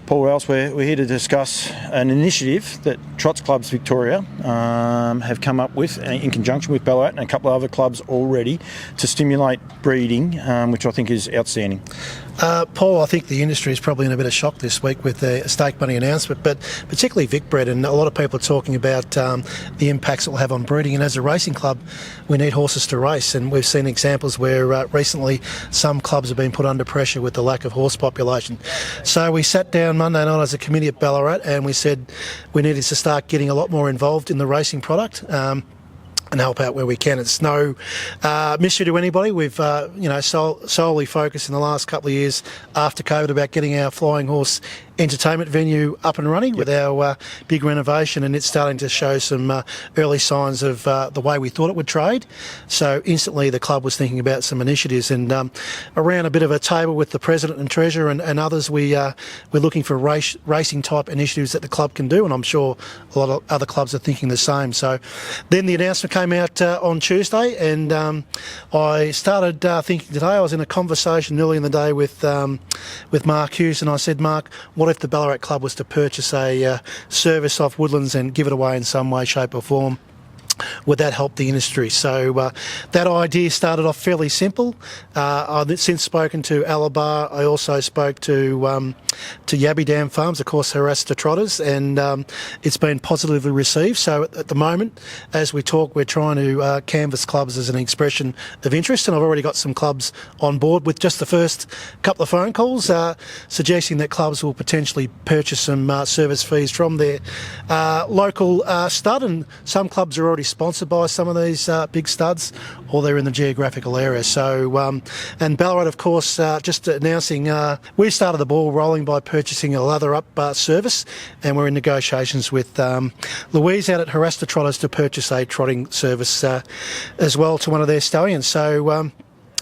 Paul Rowse. We're here to discuss an initiative that Trots Clubs Victoria have come up with in conjunction with Ballarat and a couple of other clubs already to stimulate breeding, which I think is outstanding. Paul, I think the industry is probably in a bit of shock this week with the stake money announcement, but particularly Vicbred, and a lot of people are talking about the impacts it will have on breeding. And as a racing club, we need horses to race, and we've seen examples where recently some clubs have been put under pressure with the lack of horse population. So we sat down Monday night as a committee at Ballarat and we said we needed to start getting a lot more involved in the racing product. And help out where we can. It's no mystery to anybody. We've solely focused in the last couple of years after COVID about getting our flying horse entertainment venue up and running with our big renovation, and it's starting to show some early signs of the way we thought it would trade. So instantly the club was thinking about some initiatives, and around a bit of a table with the president and treasurer and others, we're looking for racing type initiatives that the club can do, and I'm sure a lot of other clubs are thinking the same. So then the announcement came out on Tuesday, and I started thinking today. I was in a conversation early in the day with Mark Hughes, and I said, Mark, what if the Ballarat Club was to purchase a service off Woodlands and give it away in some way, shape or form? Would that help the industry? So that idea started off fairly simple. I've since spoken to Alabar. I also spoke to Yabby Dam Farms, of course, harassed trotters, and it's been positively received. So at the moment, as we talk, we're trying to canvass clubs as an expression of interest, and I've already got some clubs on board with just the first couple of phone calls suggesting that clubs will potentially purchase some service fees from their local stud, and some clubs are already sponsored by some of these big studs, or they're in the geographical area. So, and Ballarat, of course, just announcing, we started the ball rolling by purchasing a lather up service, and we're in negotiations with Louise out at Harasta Trotters to purchase a trotting service as well to one of their stallions. So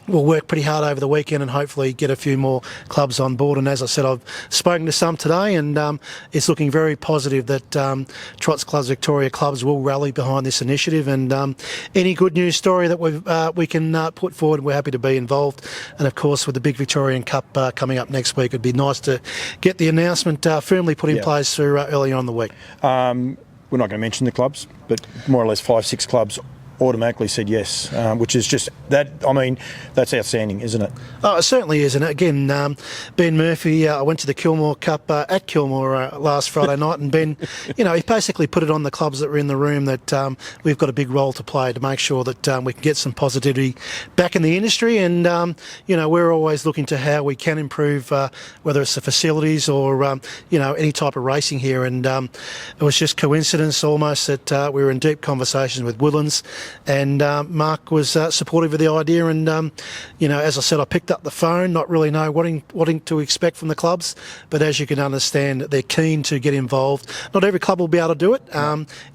we'll work pretty hard over the weekend and hopefully get a few more clubs on board. And as I said, I've spoken to some today, and it's looking very positive that Trots Clubs Victoria clubs will rally behind this initiative. And any good news story that we can put forward, we're happy to be involved. And of course, with the big Victorian Cup coming up next week, it'd be nice to get the announcement firmly put in place through early on in the week. We're not going to mention the clubs, but more or less 5-6 clubs automatically said yes, which is just that. I mean, that's outstanding, isn't it? Oh, it certainly is. And again, Ben Murphy, I went to the Kilmore Cup at Kilmore last Friday night, and Ben, he basically put it on the clubs that were in the room that we've got a big role to play to make sure that we can get some positivity back in the industry. And we're always looking to how we can improve, whether it's the facilities or any type of racing here. And it was just coincidence almost that we were in deep conversations with Woodlands. And Mark was supportive of the idea, and as I said, I picked up the phone, not really know what to expect from the clubs, but as you can understand, they're keen to get involved. Not every club will be able to do it.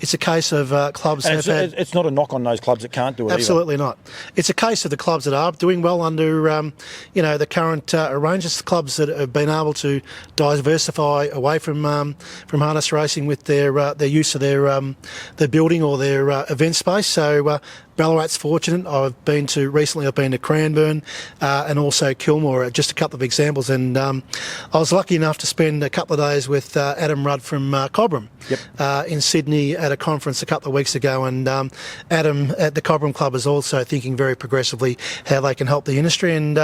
It's a case of clubs and have had... It's not a knock on those clubs that can't do it. Absolutely not. It's a case of the clubs that are doing well under the current arrangements. Clubs that have been able to diversify away from harness racing with their use of their building or their event space. So Ballarat's fortunate. I've been to Cranbourne and also Kilmore, just a couple of examples. And I was lucky enough to spend a couple of days with Adam Rudd from Cobram in Sydney at a conference a couple of weeks ago. And Adam at the Cobram Club is also thinking very progressively how they can help the industry. And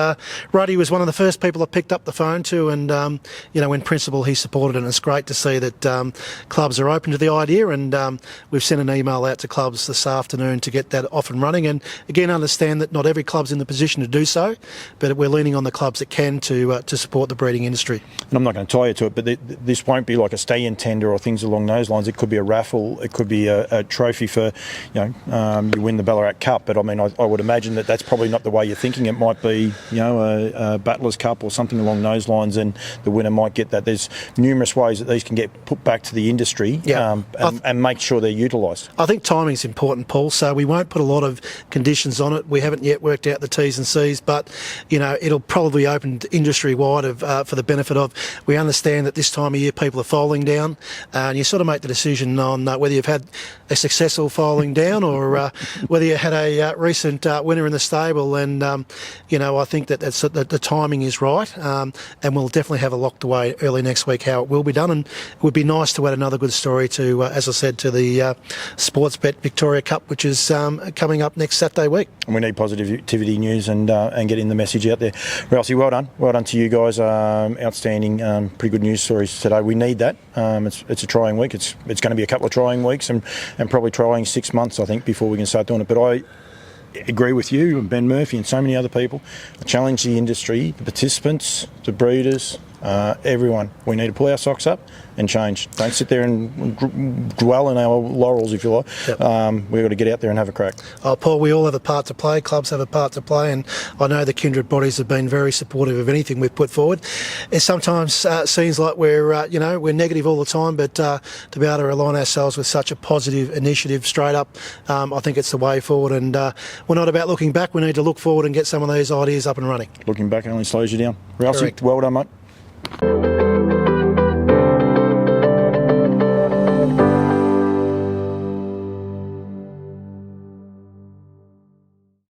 Ruddy was one of the first people I picked up the phone to. And, in principle, he supported it. And it's great to see that clubs are open to the idea. And we've sent an email out to clubs this afternoon to get that off and running, and again understand that not every club's in the position to do so, but we're leaning on the clubs that can to support the breeding industry. And I'm not going to tie you to it, but this won't be like a stay-in tender or things along those lines. It could be a raffle, it could be a trophy for you win the Ballarat Cup, but I mean I would imagine that that's probably not the way you're thinking. It might be a Battlers Cup or something along those lines, and the winner might get that. There's numerous ways that these can get put back to the industry and make sure they're utilised. I think timing's important, Paul, so we won't put a lot of conditions on it. We haven't yet worked out the T's and C's, but it'll probably open industry wide for the benefit of. We understand that this time of year people are foaling down, and you sort of make the decision on whether you've had a successful foaling down or whether you had a recent winner in the stable. And I think that the timing is right, and we'll definitely have a locked away early next week how it will be done. And it would be nice to add another good story to, as I said, to the Sportsbet Victoria Cup, which is coming up next Saturday week. And we need positivity news and getting the message out there. Rowse, well done. Well done to you guys. Outstanding, pretty good news stories today. We need that. It's a trying week. It's going to be a couple of trying weeks and probably trying 6 months, I think, before we can start doing it. But I agree with you and Ben Murphy and so many other people. I challenge the industry, the participants, the breeders, everyone. We need to pull our socks up and change. Don't sit there and dwell in our laurels, if you like. Yep. We've got to get out there and have a crack. Paul, we all have a part to play. Clubs have a part to play, and I know the kindred bodies have been very supportive of anything we've put forward. It sometimes seems like we're negative all the time, but to be able to align ourselves with such a positive initiative straight up, I think it's the way forward. And we're not about looking back. We need to look forward and get some of these ideas up and running. Looking back only slows you down. Rowse, well done, mate.